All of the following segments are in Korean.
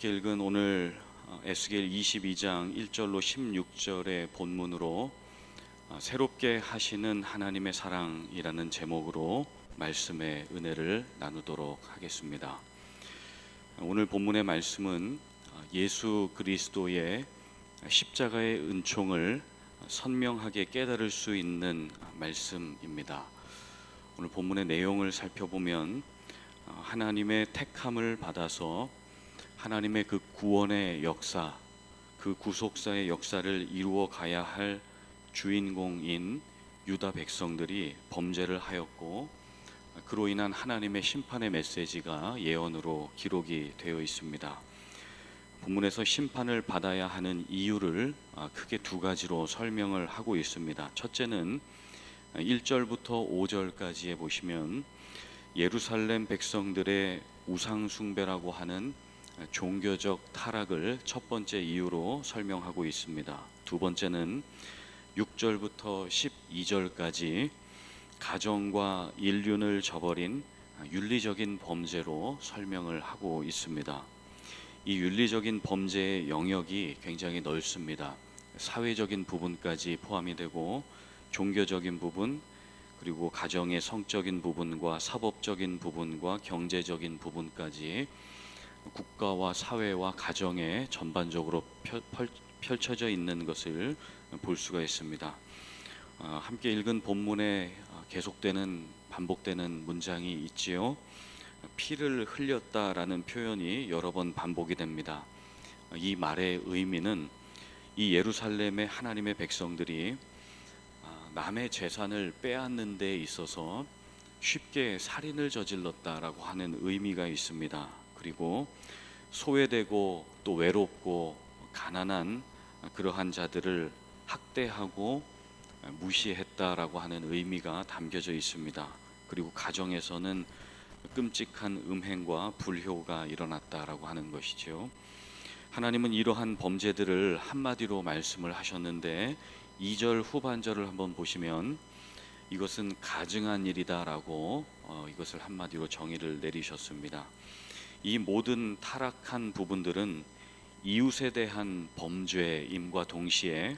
함께 읽은 오늘 에스겔 22장 1절로 16절의 본문으로 새롭게 하시는 하나님의 사랑이라는 제목으로 말씀의 은혜를 나누도록 하겠습니다. 오늘 본문의 말씀은 예수 그리스도의 십자가의 은총을 선명하게 깨달을 수 있는 말씀입니다. 오늘 본문의 내용을 살펴보면 하나님의 택함을 받아서 하나님의 그 구원의 역사, 그 구속사의 역사를 이루어 가야 할 주인공인 유다 백성들이 범죄를 하였고, 그로 인한 하나님의 심판의 메시지가 예언으로 기록이 되어 있습니다. 본문에서 심판을 받아야 하는 이유를 크게 두 가지로 설명을 하고 있습니다. 첫째는 1절부터 5절까지에 보시면 예루살렘 백성들의 우상 숭배라고 하는 종교적 타락을 첫 번째 이유로 설명하고 있습니다. 두 번째는 6절부터 12절까지 가정과 인륜을 저버린 윤리적인 범죄로 설명을 하고 있습니다. 이 윤리적인 범죄의 영역이 굉장히 넓습니다. 사회적인 부분까지 포함이 되고 종교적인 부분, 그리고 가정의 성적인 부분과 사법적인 부분과 경제적인 부분까지 국가와 사회와 가정에 전반적으로 펼쳐져 있는 것을 볼 수가 있습니다. 함께 읽은 본문에 계속되는 반복되는 문장이 있지요. 피를 흘렸다라는 표현이 여러 번 반복이 됩니다. 이 말의 의미는 이 예루살렘의 하나님의 백성들이 남의 재산을 빼앗는 데 있어서 쉽게 살인을 저질렀다라고 하는 의미가 있습니다. 그리고 소외되고 또 외롭고 가난한 그러한 자들을 학대하고 무시했다라고 하는 의미가 담겨져 있습니다. 그리고 가정에서는 끔찍한 음행과 불효가 일어났다라고 하는 것이죠. 하나님은 이러한 범죄들을 한마디로 말씀을 하셨는데 2절 후반절을 한번 보시면 이것은 가증한 일이다라고 이것을 한마디로 정의를 내리셨습니다. 이 모든 타락한 부분들은 이웃에 대한 범죄임과 동시에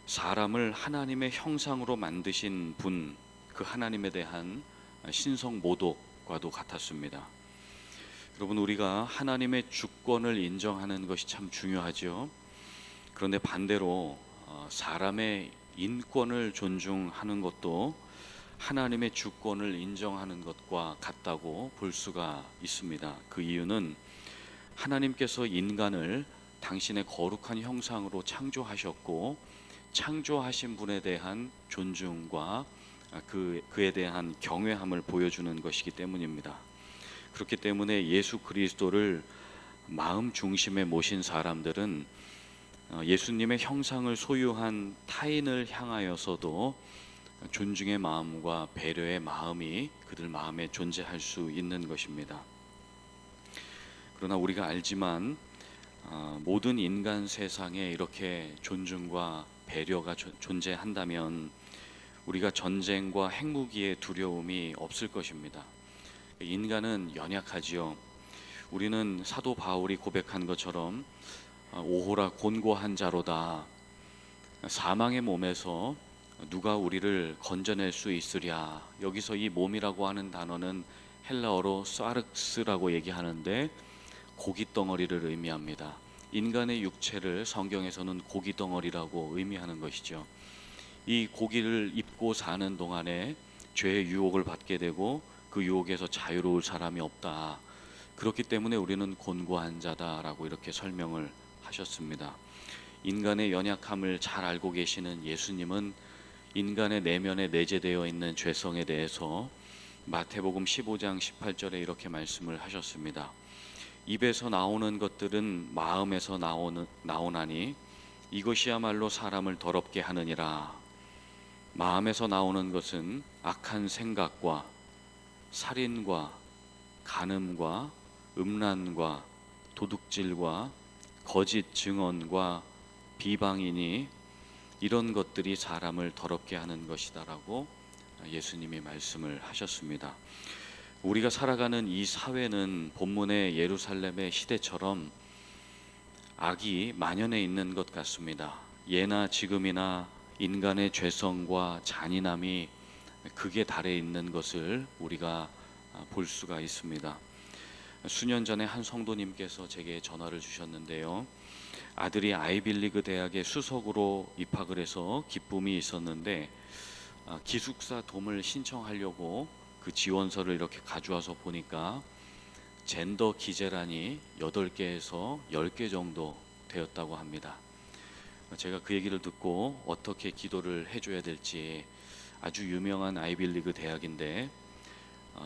사람을 하나님의 형상으로 만드신 분, 그 하나님에 대한 신성 모독과도 같았습니다. 여러분, 우리가 하나님의 주권을 인정하는 것이 참 중요하죠. 그런데 반대로 사람의 인권을 존중하는 것도 하나님의 주권을 인정하는 것과 같다고 볼 수가 있습니다. 그 이유는 하나님께서 인간을 당신의 거룩한 형상으로 창조하셨고, 창조하신 분에 대한 존중과 그에 대한 경외함을 보여주는 것이기 때문입니다. 그렇기 때문에 예수 그리스도를 마음 중심에 모신 사람들은 예수님의 형상을 소유한 타인을 향하여서도 존중의 마음과 배려의 마음이 그들 마음에 존재할 수 있는 것입니다. 그러나 우리가 알지만 모든 인간 세상에 이렇게 존중과 배려가 존재한다면 우리가 전쟁과 핵무기의 두려움이 없을 것입니다. 인간은 연약하지요. 우리는 사도 바울이 고백한 것처럼 오호라 곤고한 자로다. 사망의 몸에서 누가 우리를 건져낼 수 있으랴. 여기서 이 몸이라고 하는 단어는 헬라어로 사르스라고 얘기하는데 고깃덩어리를 의미합니다. 인간의 육체를 성경에서는 고깃덩어리라고 의미하는 것이죠. 이 고기를 입고 사는 동안에 죄의 유혹을 받게 되고 그 유혹에서 자유로울 사람이 없다. 그렇기 때문에 우리는 곤고한 자다라고 이렇게 설명을 하셨습니다. 인간의 연약함을 잘 알고 계시는 예수님은 인간의 내면에 내재되어 있는 죄성에 대해서 마태복음 15장 18절에 이렇게 말씀을 하셨습니다. 입에서 나오는 것들은 마음에서 나오나니 이것이야말로 사람을 더럽게 하느니라. 마음에서 나오는 것은 악한 생각과 살인과 간음과 음란과 도둑질과 거짓 증언과 비방이니 이런 것들이 사람을 더럽게 하는 것이다라고 예수님이 말씀을 하셨습니다. 우리가 살아가는 이 사회는 본문의 예루살렘의 시대처럼 악이 만연해 있는 것 같습니다. 예나 지금이나 인간의 죄성과 잔인함이 극에 달해 있는 것을 우리가 볼 수가 있습니다. 수년 전에 한 성도님께서 제게 전화를 주셨는데요. 아들이 아이빌리그 대학에 수석으로 입학을 해서 기쁨이 있었는데 기숙사 돔을 신청하려고 그 지원서를 이렇게 가져와서 보니까 젠더 기재란이 8개에서 10개 정도 되었다고 합니다. 제가 그 얘기를 듣고 어떻게 기도를 해줘야 될지, 아주 유명한 아이빌리그 대학인데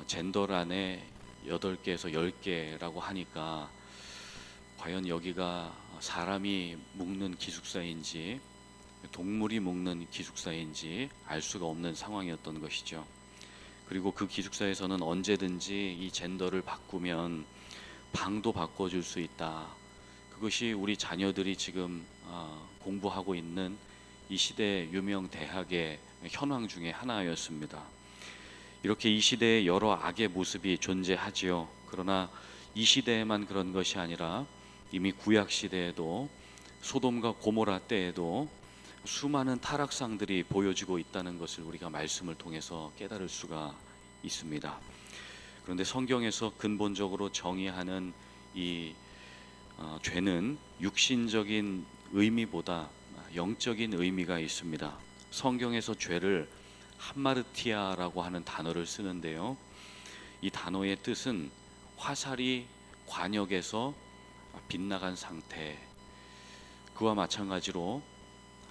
젠더란에 8개에서 10개라고 하니까 과연 여기가 사람이 묵는 기숙사인지 동물이 묵는 기숙사인지 알 수가 없는 상황이었던 것이죠. 그리고 그 기숙사에서는 언제든지 이 젠더를 바꾸면 방도 바꿔줄 수 있다. 그것이 우리 자녀들이 지금 공부하고 있는 이 시대의 유명 대학의 현황 중에 하나였습니다. 이렇게 이 시대에 여러 악의 모습이 존재하지요. 그러나 이 시대에만 그런 것이 아니라 이미 구약 시대에도 소돔과 고모라 때에도 수많은 타락상들이 보여지고 있다는 것을 우리가 말씀을 통해서 깨달을 수가 있습니다. 그런데 성경에서 근본적으로 정의하는 이 죄는 육신적인 의미보다 영적인 의미가 있습니다. 성경에서 죄를 함마르티아라고 하는 단어를 쓰는데요. 이 단어의 뜻은 화살이 관역에서 빗나간 상태, 그와 마찬가지로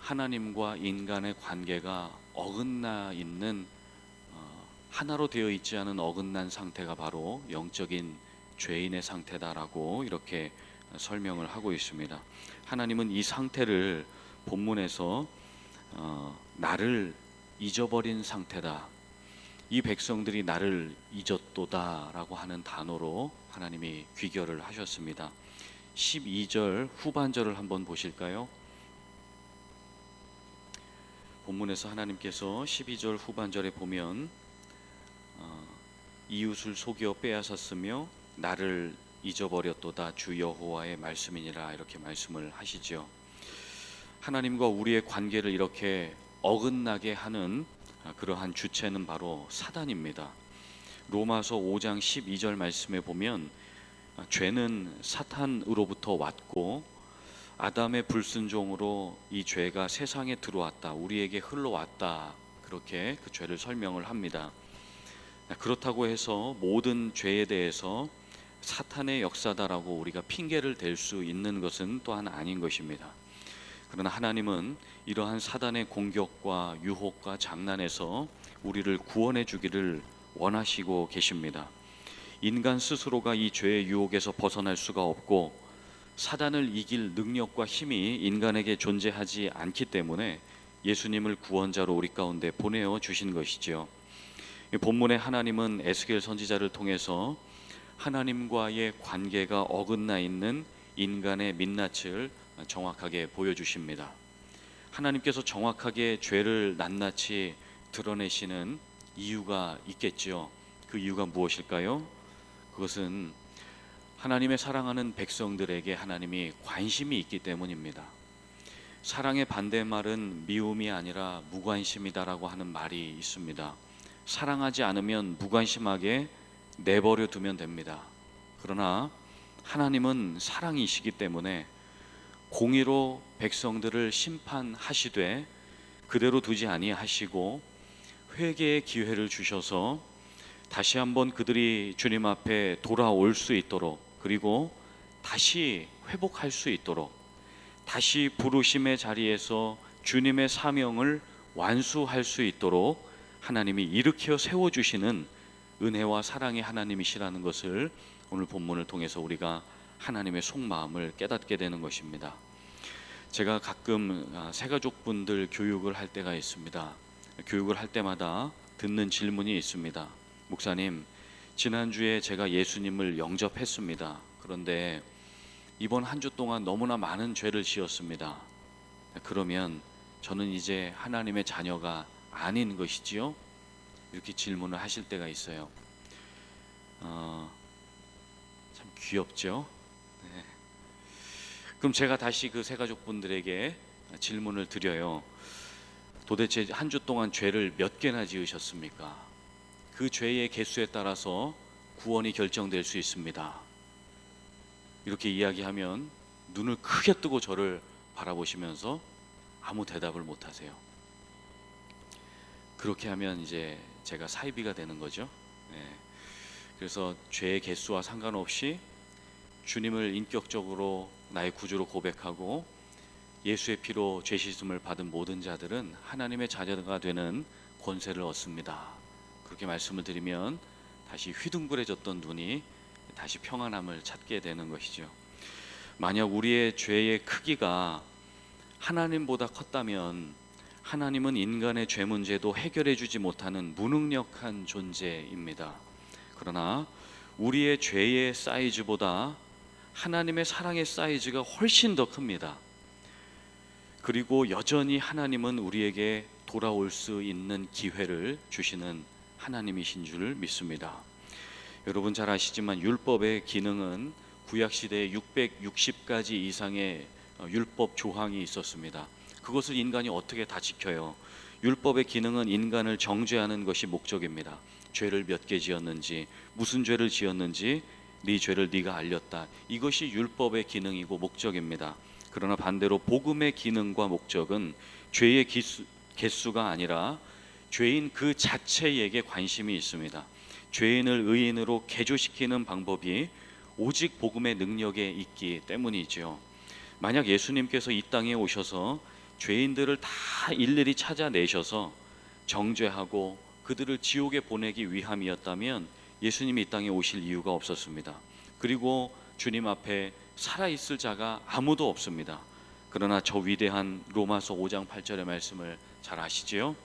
하나님과 인간의 관계가 어긋나 있는 하나로 되어 있지 않은 어긋난 상태가 바로 영적인 죄인의 상태다라고 이렇게 설명을 하고 있습니다. 하나님은 이 상태를 본문에서 나를 잊어버린 상태다, 이 백성들이 나를 잊었도다라고 하는 단어로 하나님이 귀결을 하셨습니다. 12절 후반절을 한번 보실까요? 본문에서 하나님께서 12절 후반절에 보면 이웃을 속여 빼앗았으며 나를 잊어버렸도다 주 여호와의 말씀이니라, 이렇게 말씀을 하시죠. 하나님과 우리의 관계를 이렇게 어긋나게 하는 그러한 주체는 바로 사단입니다. 로마서 5장 12절 말씀에 보면 죄는 사탄으로부터 왔고 아담의 불순종으로 이 죄가 세상에 들어왔다, 우리에게 흘러왔다, 그렇게 그 죄를 설명을 합니다. 그렇다고 해서 모든 죄에 대해서 사탄의 역사다라고 우리가 핑계를 댈 수 있는 것은 또한 아닌 것입니다. 그러나 하나님은 이러한 사단의 공격과 유혹과 장난에서 우리를 구원해 주기를 원하시고 계십니다. 인간 스스로가 이 죄의 유혹에서 벗어날 수가 없고 사단을 이길 능력과 힘이 인간에게 존재하지 않기 때문에 예수님을 구원자로 우리 가운데 보내어 주신 것이죠. 본문의 하나님은 에스겔 선지자를 통해서 하나님과의 관계가 어긋나 있는 인간의 민낯을 정확하게 보여주십니다. 하나님께서 정확하게 죄를 낱낱이 드러내시는 이유가 있겠죠. 그 이유가 무엇일까요? 그것은 하나님의 사랑하는 백성들에게 하나님이 관심이 있기 때문입니다. 사랑의 반대말은 미움이 아니라 무관심이다라고 하는 말이 있습니다. 사랑하지 않으면 무관심하게 내버려 두면 됩니다. 그러나 하나님은 사랑이시기 때문에 공의로 백성들을 심판하시되 그대로 두지 아니하시고 회개의 기회를 주셔서 다시 한번 그들이 주님 앞에 돌아올 수 있도록, 그리고 다시 회복할 수 있도록, 다시 부르심의 자리에서 주님의 사명을 완수할 수 있도록 하나님이 일으켜 세워주시는 은혜와 사랑의 하나님이시라는 것을 오늘 본문을 통해서 우리가 하나님의 속마음을 깨닫게 되는 것입니다. 제가 가끔 새가족분들 교육을 할 때가 있습니다. 교육을 할 때마다 듣는 질문이 있습니다. 목사님, 지난주에 제가 예수님을 영접했습니다. 그런데 이번 한 주 동안 너무나 많은 죄를 지었습니다. 그러면 저는 이제 하나님의 자녀가 아닌 것이지요? 이렇게 질문을 하실 때가 있어요. 참 귀엽죠? 네. 그럼 제가 다시 그 세 가족분들에게 질문을 드려요. 도대체 한 주 동안 죄를 몇 개나 지으셨습니까? 그 죄의 개수에 따라서 구원이 결정될 수 있습니다. 이렇게 이야기하면 눈을 크게 뜨고 저를 바라보시면서 아무 대답을 못 하세요. 그렇게 하면 이제 제가 사이비가 되는 거죠. 네. 그래서 죄의 개수와 상관없이 주님을 인격적으로 나의 구주로 고백하고 예수의 피로 죄 씻음을 받은 모든 자들은 하나님의 자녀가 되는 권세를 얻습니다. 그렇게 말씀을 드리면 다시 휘둥그레졌던 눈이 다시 평안함을 찾게 되는 것이죠. 만약 우리의 죄의 크기가 하나님보다 컸다면 하나님은 인간의 죄 문제도 해결해 주지 못하는 무능력한 존재입니다. 그러나 우리의 죄의 사이즈보다 하나님의 사랑의 사이즈가 훨씬 더 큽니다. 그리고 여전히 하나님은 우리에게 돌아올 수 있는 기회를 주시는 하나님이신 줄 믿습니다. 여러분 잘 아시지만 율법의 기능은 구약시대에 660가지 이상의 율법 조항이 있었습니다. 그것을 인간이 어떻게 다 지켜요? 율법의 기능은 인간을 정죄하는 것이 목적입니다. 죄를 몇 개 지었는지, 무슨 죄를 지었는지, 네 죄를 네가 알렸다. 이것이 율법의 기능이고 목적입니다. 그러나 반대로 복음의 기능과 목적은 죄의 개수가 아니라 죄인 그 자체에게 관심이 있습니다. 죄인을 의인으로 개조시키는 방법이 오직 복음의 능력에 있기 때문이죠. 만약 예수님께서 이 땅에 오셔서 죄인들을 다 일일이 찾아내셔서 정죄하고 그들을 지옥에 보내기 위함이었다면 예수님이 이 땅에 오실 이유가 없었습니다. 그리고 주님 앞에 살아있을 자가 아무도 없습니다. 그러나 저 위대한 로마서 5장 8절의 말씀을 잘 아시지요?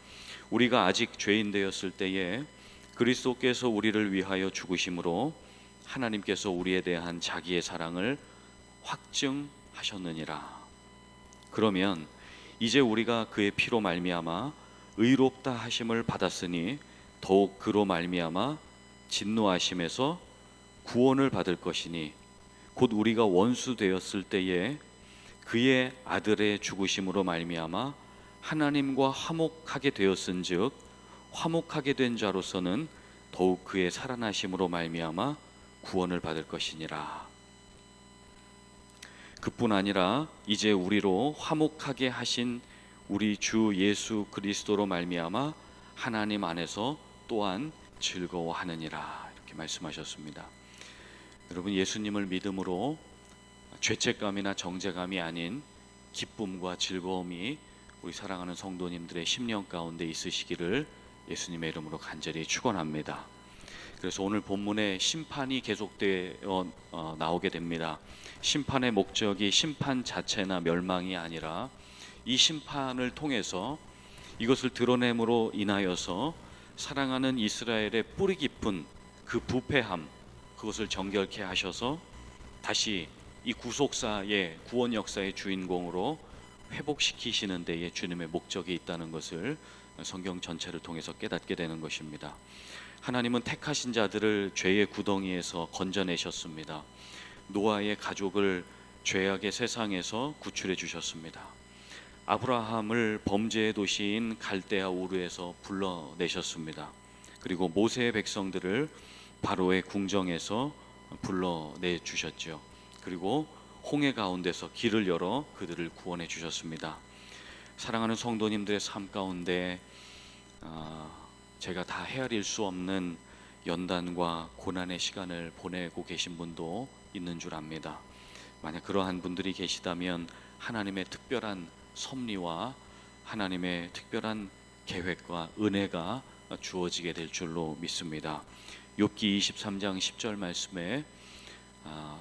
우리가 아직 죄인 되었을 때에 그리스도께서 우리를 위하여 죽으심으로 하나님께서 우리에 대한 자기의 사랑을 확증하셨느니라. 그러면 이제 우리가 그의 피로 말미암아 의롭다 하심을 받았으니 더욱 그로 말미암아 진노하심에서 구원을 받을 것이니 곧 우리가 원수 되었을 때에 그의 아들의 죽으심으로 말미암아 하나님과 화목하게 되었은즉 화목하게 된 자로서는 더욱 그의 살아나심으로 말미암아 구원을 받을 것이니라. 그뿐 아니라 이제 우리로 화목하게 하신 우리 주 예수 그리스도로 말미암아 하나님 안에서 또한 즐거워하느니라. 이렇게 말씀하셨습니다. 여러분, 예수님을 믿음으로 죄책감이나 정죄감이 아닌 기쁨과 즐거움이 우리 사랑하는 성도님들의 심령 가운데 있으시기를 예수님의 이름으로 간절히 축원합니다. 그래서 오늘 본문에 심판이 계속되어 나오게 됩니다. 심판의 목적이 심판 자체나 멸망이 아니라 이 심판을 통해서 이것을 드러냄으로 인하여서 사랑하는 이스라엘의 뿌리 깊은 그 부패함, 그것을 정결케 하셔서 다시 이 구속사의 구원 역사의 주인공으로 회복시키시는 데에 주님의 목적이 있다는 것을 성경 전체를 통해서 깨닫게 되는 것입니다. 하나님은 택하신 자들을 죄의 구덩이에서 건져내셨습니다. 노아의 가족을 죄악의 세상에서 구출해 주셨습니다. 아브라함을 범죄의 도시인 갈대아 우르에서 불러내셨습니다. 그리고 모세의 백성들을 바로의 궁정에서 불러내 주셨죠. 그리고 홍해 가운데서 길을 열어 그들을 구원해 주셨습니다. 사랑하는 성도님들의 삶 가운데 제가 다 헤아릴 수 없는 연단과 고난의 시간을 보내고 계신 분도 있는 줄 압니다. 만약 그러한 분들이 계시다면 하나님의 특별한 섭리와 하나님의 특별한 계획과 은혜가 주어지게 될 줄로 믿습니다. 욥기 23장 10절 말씀에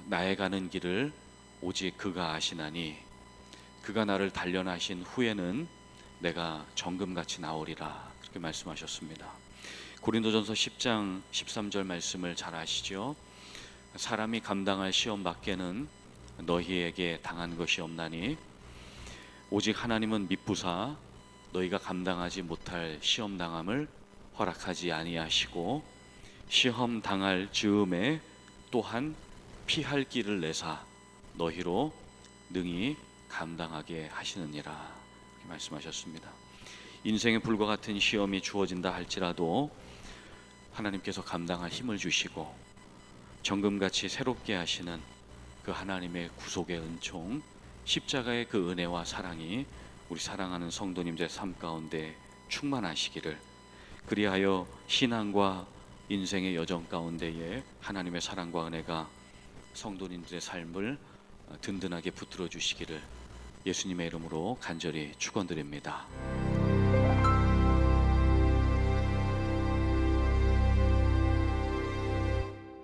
나의 가는 길을 오직 그가 아시나니 그가 나를 단련하신 후에는 내가 정금같이 나오리라. 그렇게 말씀하셨습니다. 고린도전서 10장 13절 말씀을 잘 아시죠? 사람이 감당할 시험 밖에는 너희에게 당한 것이 없나니 오직 하나님은 미쁘사 너희가 감당하지 못할 시험 당함을 허락하지 아니하시고 시험 당할 즈음에 또한 피할 길을 내사 너희로 능히 감당하게 하시느니라 이렇게 말씀하셨습니다. 인생의 불과 같은 시험이 주어진다 할지라도 하나님께서 감당할 힘을 주시고 정금같이 새롭게 하시는 그 하나님의 구속의 은총, 십자가의 그 은혜와 사랑이 우리 사랑하는 성도님들의 삶 가운데 충만하시기를, 그리하여 신앙과 인생의 여정 가운데에 하나님의 사랑과 은혜가 성도님들의 삶을 든든하게 붙들어 주시기를 예수님의 이름으로 간절히 축원드립니다.